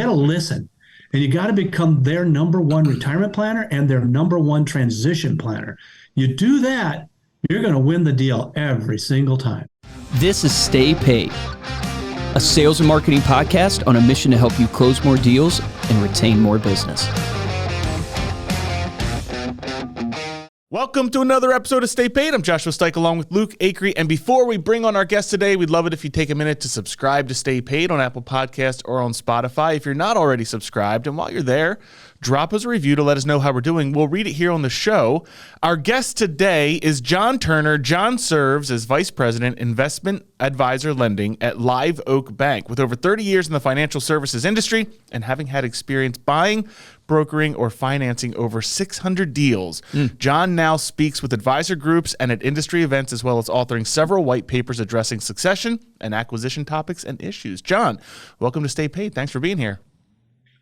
got to listen, and you got to become their number one retirement planner and their number one transition planner. You do that, you're going to win the deal every single time. This is Stay Paid, a sales and marketing podcast on a mission to help you close more deals and retain more business. Welcome to another episode of Stay Paid. I'm Joshua Stike along with Luke Acree. And before we bring on our guest today, we'd love it if you take a minute to subscribe to Stay Paid on Apple Podcasts or on Spotify. If you're not already subscribed, and while you're there, drop us a review to let us know how we're doing. We'll read it here on the show. Our guest today is John Turner. John serves as Vice President, Investment Advisor Lending at Live Oak Bank. With over 30 years in the financial services industry and having had experience buying, brokering, or financing over 600 deals, John now speaks with advisor groups and at industry events, as well as authoring several white papers addressing succession and acquisition topics and issues. John, welcome to Stay Paid. Thanks for being here.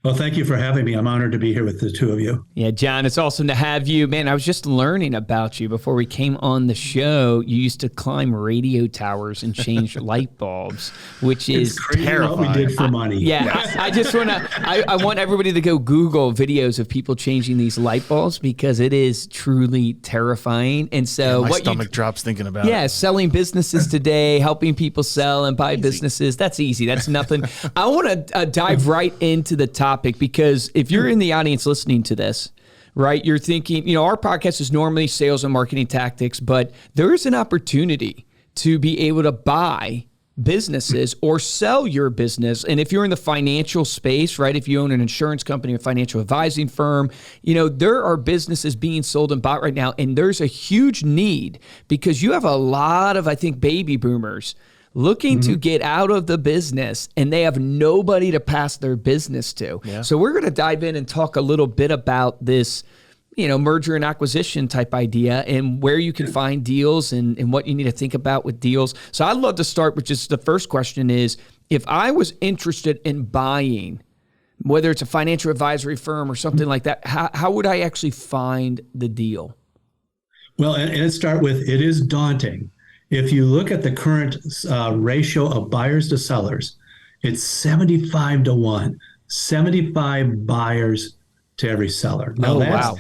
Well, thank you for having me. I'm honored to be here with the two of you. Yeah, John, it's awesome to have you. Man, I was just learning about you before we came on the show. You used to climb radio towers and change light bulbs, which is terrifying. What we did for money. I just want to, I want everybody to go Google videos of people changing these light bulbs because it is truly terrifying. And so my stomach drops thinking about it. Yeah, selling businesses today, helping people sell and buy businesses. That's easy. That's nothing. I want to dive right into the topic. Because if you're in the audience listening to this, right, you're thinking, our podcast is normally sales and marketing tactics, but there is an opportunity to be able to buy businesses or sell your business. And if you're in the financial space, right, if you own an insurance company or financial advising firm, there are businesses being sold and bought right now. And there's a huge need because you have a lot of, I think, baby boomers looking to get out of the business, and they have nobody to pass their business to. Yeah. So we're going to dive in and talk a little bit about this, merger and acquisition type idea and where you can find deals and what you need to think about with deals. So I'd love to start with just the first question is, if I was interested in buying, whether it's a financial advisory firm or something like that, how would I actually find the deal? Well, and let's start with, it is daunting. If you look at the current ratio of buyers to sellers, it's 75-1, 75 buyers to every seller. Now,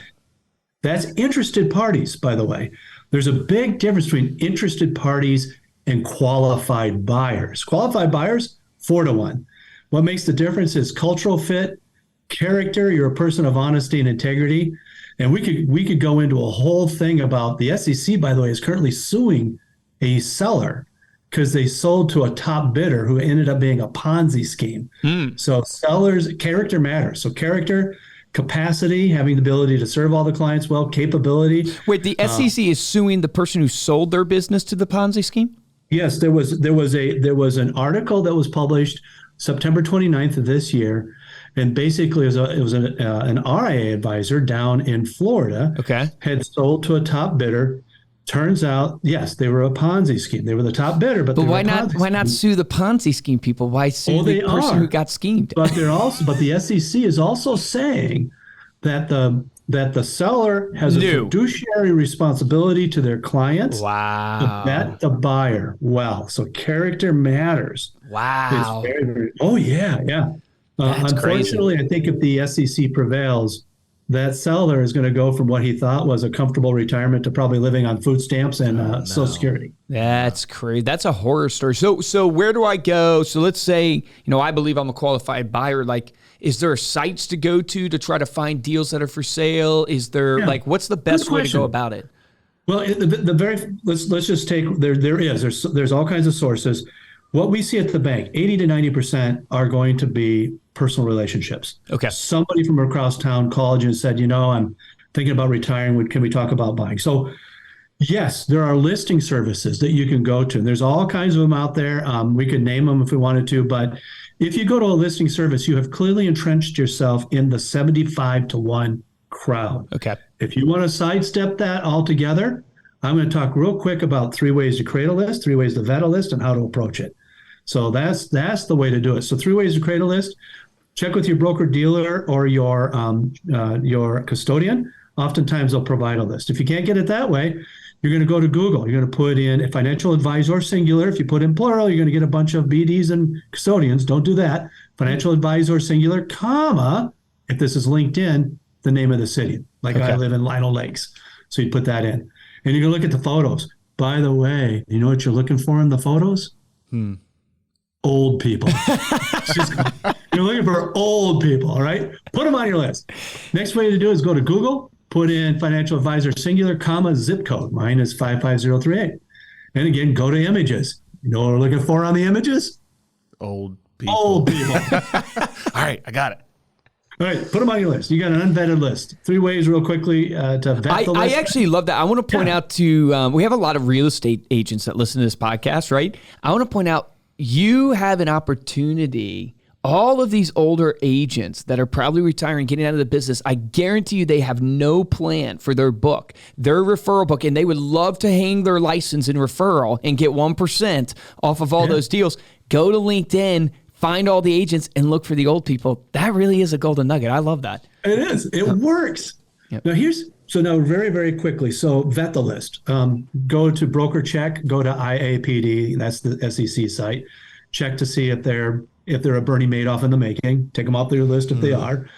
that's interested parties, by the way. There's a big difference between interested parties and qualified buyers. Qualified buyers, 4-1. What makes the difference is cultural fit, character. You're a person of honesty and integrity. And we could go into a whole thing about the SEC, by the way, is currently suing a seller because they sold to a top bidder who ended up being a Ponzi scheme. So sellers, character matters. So character, capacity, having the ability to serve all the clients well, capability. Wait, the SEC is suing the person who sold their business to the Ponzi scheme? Yes, there was an article that was published September 29th of this year. And basically, it was an RIA advisor down in Florida had sold to a top bidder. Turns out, yes, they were a Ponzi scheme. They were the top bidder, but why not sue the Ponzi scheme people? Why sue the person who got schemed? But the SEC is also saying that the seller has a fiduciary responsibility to their clients. Wow. To vet the buyer well. So character matters. Wow. It's very, very, oh yeah. Unfortunately, crazy. I think if the SEC prevails, that seller is going to go from what he thought was a comfortable retirement to probably living on food stamps and Social Security. That's crazy. That's a horror story. So where do I go? So let's say, I believe I'm a qualified buyer. Like, is there sites to go to try to find deals that are for sale? Is there what's the best way to go about it? Well, let's just take, there's all kinds of sources. What we see at the bank, 80 to 90% are going to be personal relationships. Okay. Somebody from across town called you and said, I'm thinking about retiring. Can we talk about buying? So yes, there are listing services that you can go to. There's all kinds of them out there. We could name them if we wanted to, but if you go to a listing service, you have clearly entrenched yourself in the 75-1 crowd. Okay. If you want to sidestep that altogether, I'm going to talk real quick about 3 ways to create a list, 3 ways to vet a list, and how to approach it. So that's the way to do it. So 3 ways to create a list. Check with your broker dealer or your custodian. Oftentimes they'll provide a list. If you can't get it that way, you're going to go to Google. You're going to put in a financial advisor singular. If you put in plural, you're going to get a bunch of BDs and custodians. Don't do that. financial advisor, singular, comma, if this is LinkedIn, the name of the city. Like I live in Lino Lakes. So you put that in. And you can look at the photos. By the way, you know what you're looking for in the photos? Old people. You're looking for old people, all right? Put them on your list. Next way to do it is go to Google, put in financial advisor, singular, comma, zip code. Mine is 55038. And again, go to images. You know what we're looking for on the images? Old people. Old people. All right, I got it. All right, put them on your list. You got an unvetted list. 3 ways real quickly to vet the list. I actually love that. I want to point out to, we have a lot of real estate agents that listen to this podcast, right? I want to point out, you have an opportunity. All of these older agents that are probably retiring, getting out of the business, I guarantee you they have no plan for their book, their referral book, and they would love to hang their license in referral and get 1% off of all those deals. Go to LinkedIn, find all the agents, and look for the old people. That really is a golden nugget. I love that. It is. It works. Yep. Now very, very quickly. So vet the list. Go to broker check, go to IAPD. That's the SEC site. Check to see if they're a Bernie Madoff in the making. Take them off their list if they are.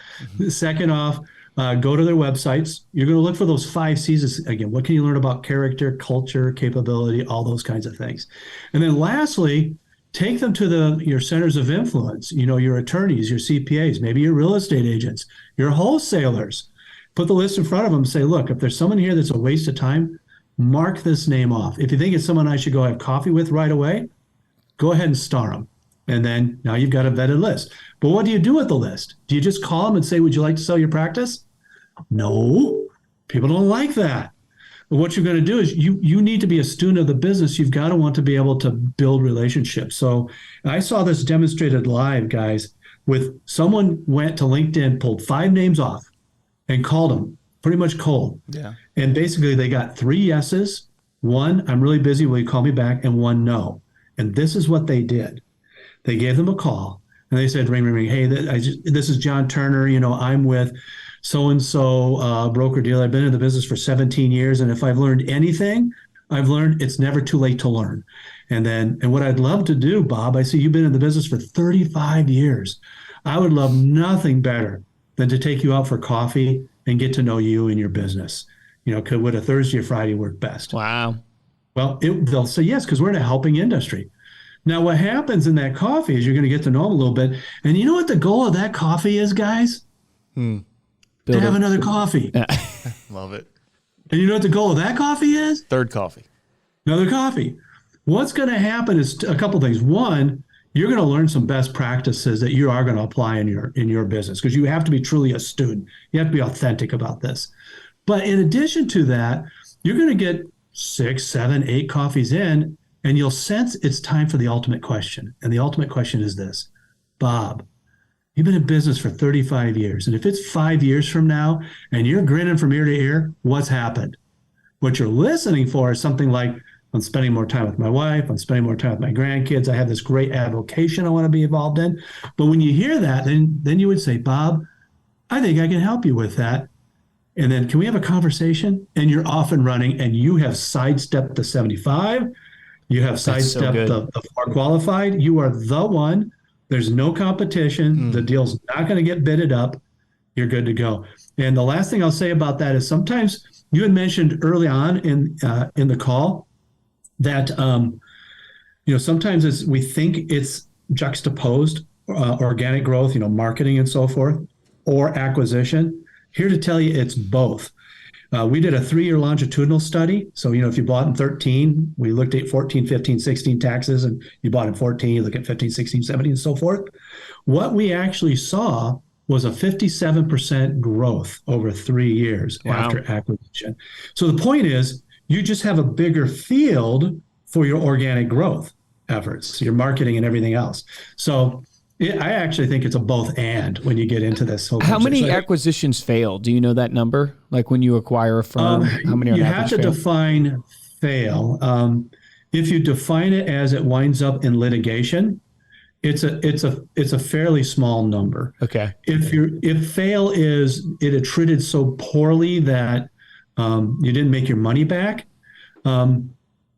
Second off, go to their websites. You're going to look for those 5 C's again. What can you learn about character, culture, capability, all those kinds of things. And then lastly, take them to your centers of influence, your attorneys, your CPAs, maybe your real estate agents, your wholesalers. Put the list in front of them and say, look, if there's someone here that's a waste of time, mark this name off. If you think it's someone I should go have coffee with right away, go ahead and star them. And then now you've got a vetted list. But what do you do with the list? Do you just call them and say, would you like to sell your practice? No, people don't like that. But what you're going to do is you need to be a student of the business. You've got to want to be able to build relationships. So I saw this demonstrated live, guys, with someone went to LinkedIn, pulled 5 names off and called them pretty much cold. Yeah. And basically they got 3 yeses, 1, I'm really busy, will you call me back? And 1, no. And this is what they did. They gave them a call and they said, ring, ring, ring. Hey, this is John Turner. I'm with so-and-so broker dealer. I've been in the business for 17 years. And if I've learned anything, I've learned it's never too late to learn. And what I'd love to do, Bob, I see you've been in the business for 35 years. I would love nothing better than to take you out for coffee and get to know you and your business. Would a Thursday or Friday work best? Wow. Well, they'll say yes, because we're in a helping industry. Now, what happens in that coffee is you're going to get to know them a little bit. And you know what the goal of that coffee is, guys? To have another coffee. Love it. And you know what the goal of that coffee is? Third coffee. Another coffee. What's going to happen is a couple things. One, you're going to learn some best practices that you are going to apply in your business, because you have to be truly a student. You have to be authentic about this. But in addition to that, you're going to get 6, 7, 8 coffees in, and you'll sense it's time for the ultimate question. And the ultimate question is this: Bob, you've been in business for 35 years. And if it's 5 years from now and you're grinning from ear to ear, what's happened? What you're listening for is something like, I'm spending more time with my wife, I'm spending more time with my grandkids, I have this great avocation I want to be involved in. But when you hear that, then you would say, Bob, I think I can help you with that. And then can we have a conversation? And you're off and running, and you have sidestepped the 75. You have sidestepped the 4 qualified. You are the one. There's no competition. The deal's not going to get bidded up. You're good to go. And the last thing I'll say about that is, sometimes you had mentioned early on in the call that sometimes we think it's juxtaposed organic growth, marketing and so forth, or acquisition. Here to tell you, it's both. We did a 3-year longitudinal study. So, if you bought in 13, we looked at 14, 15, 16 taxes, and you bought in 14, you look at 15, 16, 17, and so forth. What we actually saw was a 57% growth over 3 years after acquisition. So the point is, you just have a bigger field for your organic growth efforts, your marketing and everything else. So I actually think it's a both and when you get into this whole. How many acquisitions fail? Do you know that number? Like when you acquire a firm, how many? You have to define fail. If you define it as it winds up in litigation, it's a fairly small number. Okay. If fail is it had treated so poorly that you didn't make your money back,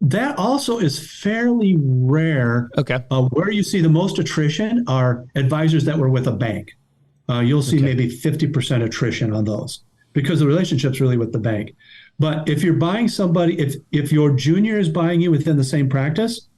That also is fairly rare. Okay. Where you see the most attrition are advisors that were with a bank. You'll see maybe 50% attrition on those because the relationship's really with the bank. But if you're buying somebody, if your junior is buying you within the same practice,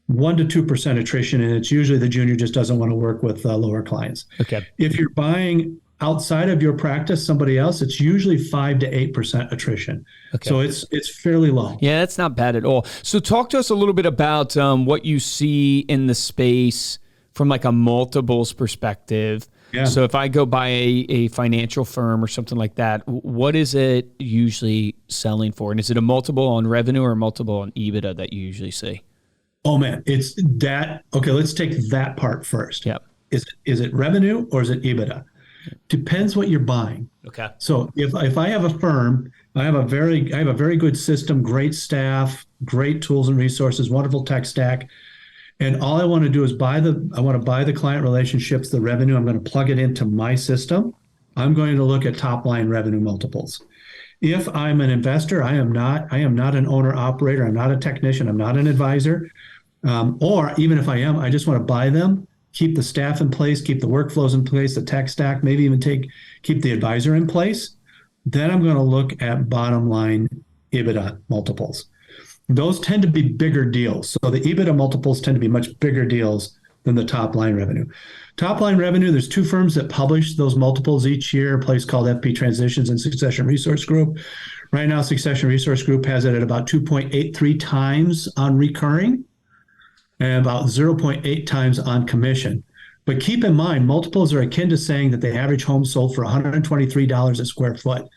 1 to 2% attrition, and it's usually the junior just doesn't want to work with lower clients. Okay. If you're buying outside of your practice, somebody else, it's usually 5 to 8% attrition. Okay. So it's fairly low. Yeah, that's not bad at all. So talk to us a little bit about what you see in the space from like a multiples perspective. Yeah. So if I go buy a financial firm or something like that, what is it usually selling for? And is it a multiple on revenue or a multiple on EBITDA that you usually see? Oh man, it's that. Okay, let's take that part first. Yep. Is it revenue or is it EBITDA? Depends what you're buying. Okay. So if I have a firm, I have a very good system, great staff, great tools and resources, wonderful tech stack, and all I want to do is buy the client relationships, the revenue. I'm going to plug it into my system. I'm going to look at top line revenue multiples. If I'm an investor, I am not an owner operator. I'm not a technician. I'm not an advisor. Or even if I am, I just want to buy them, keep the staff in place, keep the workflows in place, the tech stack, maybe even keep the advisor in place. Then I'm going to look at bottom line EBITDA multiples. Those tend to be bigger deals. So the EBITDA multiples tend to be much bigger deals than the top line revenue. Top line revenue, there's two firms that publish those multiples each year, a place called FP Transitions and Succession Resource Group. Right now, Succession Resource Group has it at about 2.83 times on recurring and about 0.8 times on commission. But keep in mind, multiples are akin to saying that the average home sold for $123 a square foot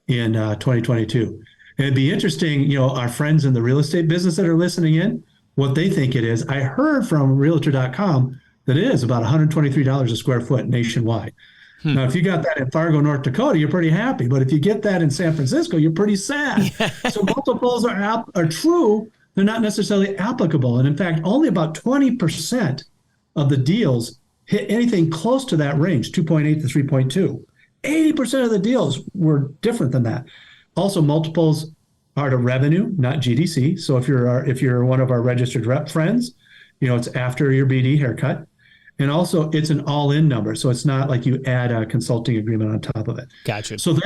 in 2022. And it'd be interesting, our friends in the real estate business that are listening in, what they think it is. I heard from Realtor.com that it is about $123 a square foot nationwide. Now, if you got that in Fargo, North Dakota, you're pretty happy. But if you get that in San Francisco, you're pretty sad. So multiples are true. They're not necessarily applicable. And in fact, only about 20% of the deals hit anything close to that range, 2.8 to 3.2. 80% of the deals were different than that. Also, multiples are to revenue, not GDC. So if you're one of our registered rep friends, it's after your BD haircut. And also, it's an all-in number. So it's not like you add a consulting agreement on top of it. Gotcha. So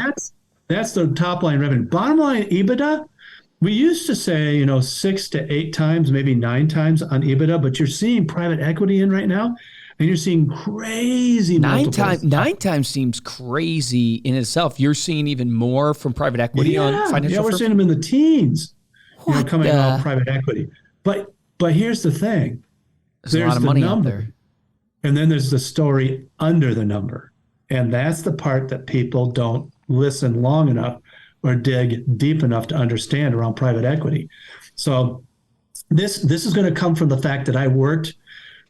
that's the top line revenue. Bottom line EBITDA, we used to say, 6 to 8 times, maybe 9 times on EBITDA, but you're seeing private equity in right now, and you're seeing crazy multiples. 9 times seems crazy in itself. You're seeing even more from private equity on financial. Yeah, we're firms? seeing them in the teens, coming the- out of private equity. But here's the thing: There's a lot of money out there. And then there's the story under the number, and that's the part that people don't listen long enough or dig deep enough to understand around private equity. So this is going to come from the fact that I worked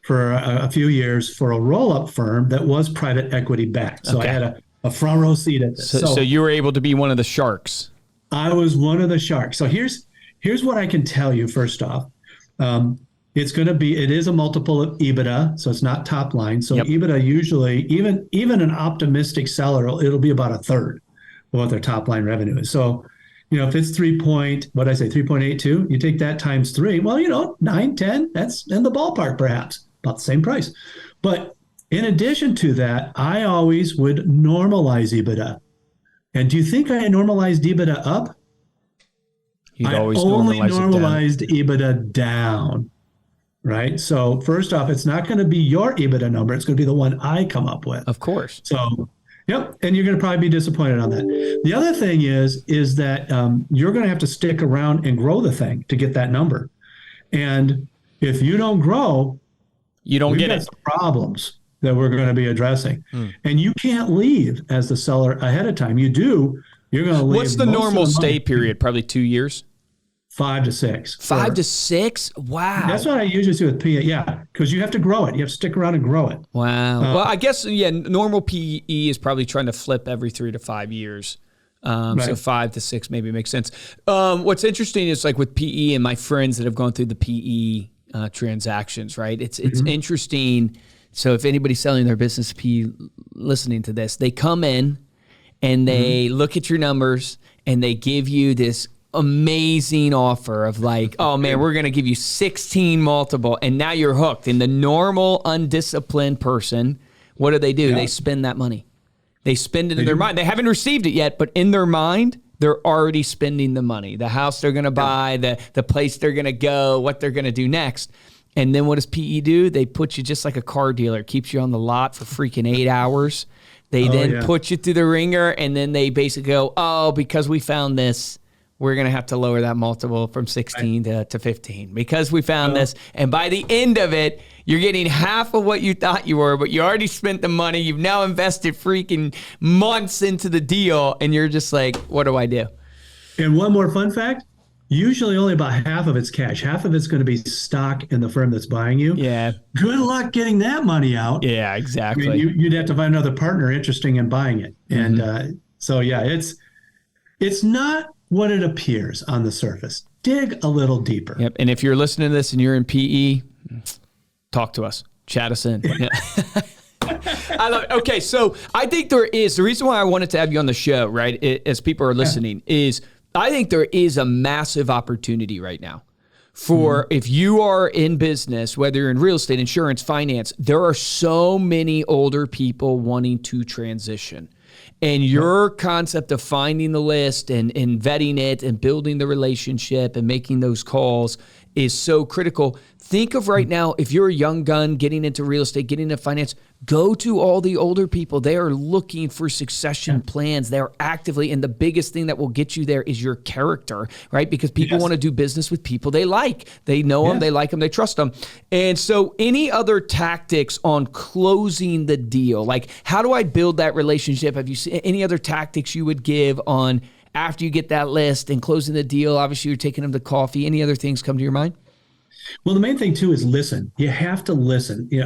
for a few years for a roll-up firm that was private equity backed. So I had a front row seat at this. So you were able to be one of the sharks. I was one of the sharks. So here's what I can tell you first off. It is a multiple of EBITDA, so it's not top line. So EBITDA usually, even an optimistic seller, it'll be about a third of what their top line revenue is. So, if it's 3.82, you take that times 3, well, 9, 10, that's in the ballpark perhaps, about the same price. But in addition to that, I always would normalize EBITDA. And do you think I normalized EBITDA up? You'd I always only normalize it down. normalized EBITDA down. Right. So first off, it's not going to be your EBITDA number. It's going to be the one I come up with. Of course. So, yep. And you're going to probably be disappointed on that. The other thing is that you're going to have to stick around and grow the thing to get that number. And if you don't grow, you don't get got it. some problems that we're going to be addressing. And you can't leave as the seller ahead of time. You do. You're going to leave. What's the normal stay period? Probably 2 years. 5 to 6. 5 to 6? Wow. That's what I usually see with PE. Yeah, because you have to grow it. You have to stick around and grow it. Wow. Well, I guess, normal PE is probably trying to flip every 3 to 5 years. So 5 to 6 maybe makes sense. What's interesting is like with PE and my friends that have gone through the PE transactions, right? It's interesting. So if anybody's selling their business PE listening to this, they come in and they look at your numbers and they give you this amazing offer of like, oh man, we're going to give you 16 multiple, and now you're hooked. And the normal undisciplined person, what do? Yeah. They spend that money. They spend it in their mind. They haven't received it yet, but in their mind, they're already spending the money. The house they're going to buy, the place they're going to go, what they're going to do next. And then what does PE do? They put you just like a car dealer, keeps you on the lot for freaking 8 hours. They put you through the ringer, and then they basically go, oh, because we found this, we're going to have to lower that multiple from 16 to 15 because we found this. And by the end of it, you're getting half of what you thought you were, but you already spent the money. You've now invested freaking months into the deal, and you're just like, what do I do? And one more fun fact, usually only about half of it's cash. Half of it's going to be stock in the firm that's buying you. Yeah. Good luck getting that money out. Yeah, exactly. I mean, you'd have to find another partner interested in buying it. And so, yeah, it's not what it appears on the surface. Dig a little deeper. Yep. And if you're listening to this and you're in PE, talk to us. Chat us in. Yeah. I love it. Okay, so I think the reason why I wanted to have you on the show, right, as people are listening, is I think there is a massive opportunity right now for if you are in business, whether you're in real estate, insurance, finance, there are so many older people wanting to transition. And your concept of finding the list and vetting it and building the relationship and making those calls is so critical. Think of right now, if you're a young gun getting into real estate, getting into finance, go to all the older people. They are looking for succession plans. They're actively, and the biggest thing that will get you there is your character, right? Because people want to do business with people they like. They know them, they like them, they trust them. And so any other tactics on closing the deal? Like, how do I build that relationship? Have you seen any other tactics you would give on after you get that list and closing the deal? Obviously, you're taking them to coffee. Any other things come to your mind? Well, the main thing, too, is listen. You have to listen. You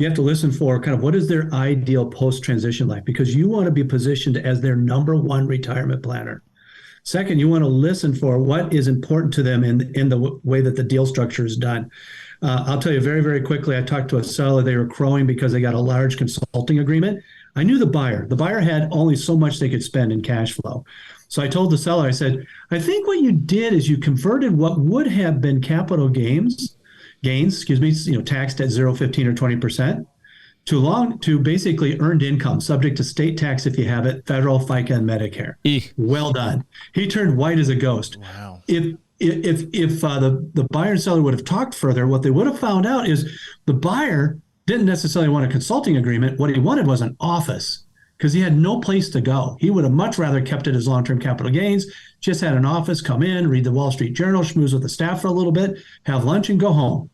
have to listen for kind of what is their ideal post-transition life, because you want to be positioned as their number one retirement planner. Second, you want to listen for what is important to them in the way that the deal structure is done. I'll tell you very, very quickly, I talked to a seller. They were crowing because they got a large consulting agreement. I knew the buyer. The buyer had only so much they could spend in cash flow. So I told the seller, I said, I think what you did is you converted what would have been capital gains, taxed at 0, 15, or 20%, to basically earned income, subject to state tax if you have it, federal, FICA, and Medicare. Well done. He turned white as a ghost. Wow. If the buyer and seller would have talked further, what they would have found out is the buyer didn't necessarily want a consulting agreement. What he wanted was an office, because he had no place to go. He would have much rather kept it as long-term capital gains, just had an office, come in, read the Wall Street Journal, schmooze with the staff for a little bit, have lunch, and go home.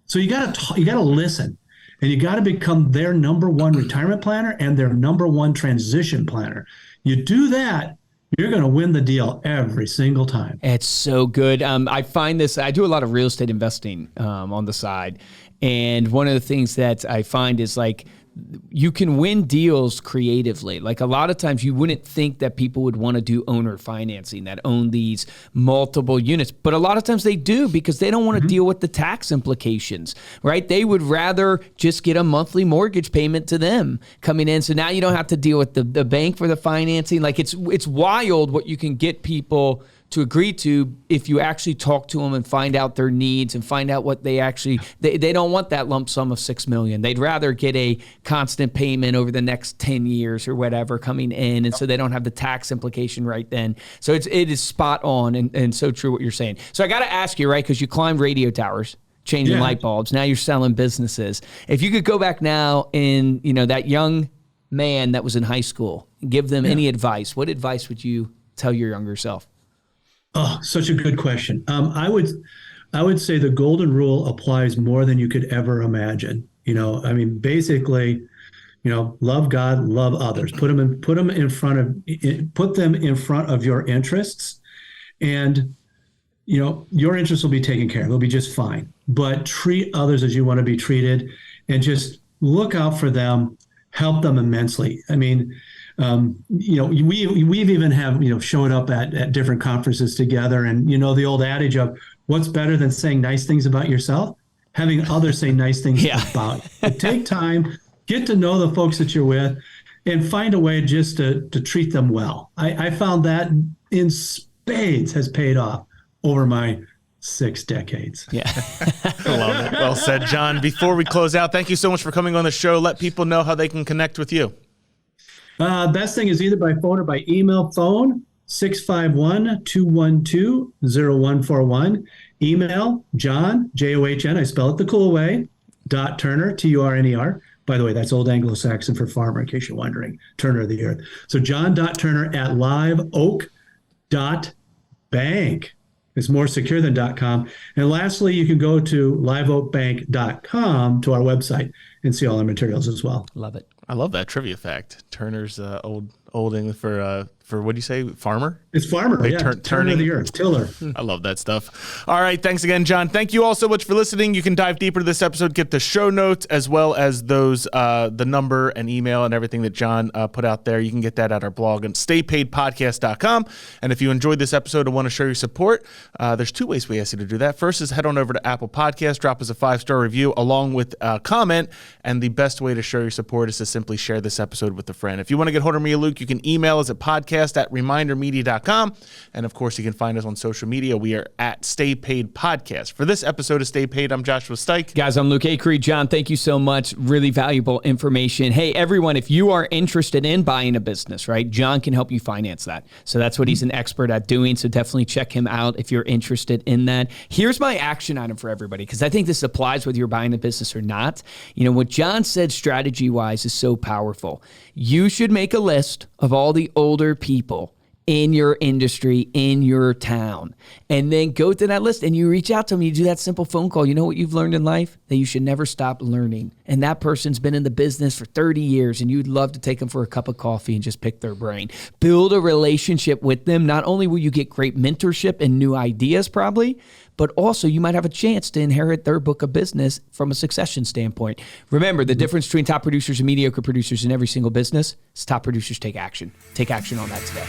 So you got to listen, and you got to become their number one retirement planner and their number one transition planner. You do that, you're going to win the deal every single time. It's so good. I find this, I do a lot of real estate investing on the side. And one of the things that I find is like, you can win deals creatively. Like a lot of times you wouldn't think that people would want to do owner financing that own these multiple units, but a lot of times they do because they don't want to deal with the tax implications, right? They would rather just get a monthly mortgage payment to them coming in. So now you don't have to deal with the bank for the financing. Like it's wild what you can get people to agree to if you actually talk to them and find out their needs and find out what they actually, they don't want that lump sum of $6 million. They'd rather get a constant payment over the next 10 years or whatever coming in. And so they don't have the tax implication right then. So it is spot on and so true what you're saying. So I got to ask you, right, because you climbed radio towers, changing light bulbs. Now you're selling businesses. If you could go back now in, that young man that was in high school, give them any advice, what advice would you tell your younger self? Oh, such a good question. I would say the golden rule applies more than you could ever imagine. Basically, love God, love others. Put them in front of your interests, and your interests will be taken care of. They'll be just fine. But treat others as you want to be treated, and just look out for them. Help them immensely. I mean, we've even have, showed up at different conferences together, and, the old adage of what's better than saying nice things about yourself, having others say nice things about you. Take time, get to know the folks that you're with, and find a way just to treat them well. I found that spades has paid off over my 6 decades. Yeah. I love it. Well said, John. Before we close out, thank you so much for coming on the show. Let people know how they can connect with you. Best thing is either by phone or by email. Phone 651-212-0141. Email John, John, I spell it the cool way, .Turner, Turner. By the way, that's Old Anglo-Saxon for farmer, in case you're wondering, Turner of the earth. So John.Turner at liveoak.bank. It's more secure than .com. And lastly, you can go to liveoakbank.com to our website and see all our materials as well. Love it. I love that trivia fact. Turner's old English for what do you say, farmer? It's farmer, Like Turner turning of the earth, tiller. I love that stuff. All right, thanks again, John. Thank you all so much for listening. You can dive deeper to this episode, get the show notes as well as those the number and email and everything that John put out there. You can get that at our blog on staypaidpodcast.com. And if you enjoyed this episode and want to show your support, there's 2 ways we ask you to do that. First is head on over to Apple Podcasts, drop us a 5-star review along with a comment. And the best way to show your support is to simply share this episode with a friend. If you want to get hold of me or Luke, you can email us at podcast@remindermedia.com. And of course, you can find us on social media. We are at Stay Paid Podcast. For this episode of Stay Paid, I'm Joshua Stike. Guys, I'm Luke Acree. John, thank you so much. Really valuable information. Hey, everyone, if you are interested in buying a business, right, John can help you finance that. So that's what he's an expert at doing. So definitely check him out if you're interested in that. Here's my action item for everybody, because I think this applies whether you're buying a business or not. You know, what John said strategy-wise is so powerful. You should make a list of all the older people in your industry, in your town, and then go to that list and you reach out to them. You do that simple phone call. You know what you've learned in life? That you should never stop learning. And that person's been in the business for 30 years and you'd love to take them for a cup of coffee and just pick their brain. Build a relationship with them. Not only will you get great mentorship and new ideas probably, but also you might have a chance to inherit their book of business from a succession standpoint. Remember, the difference between top producers and mediocre producers in every single business is top producers take action. Take action on that today.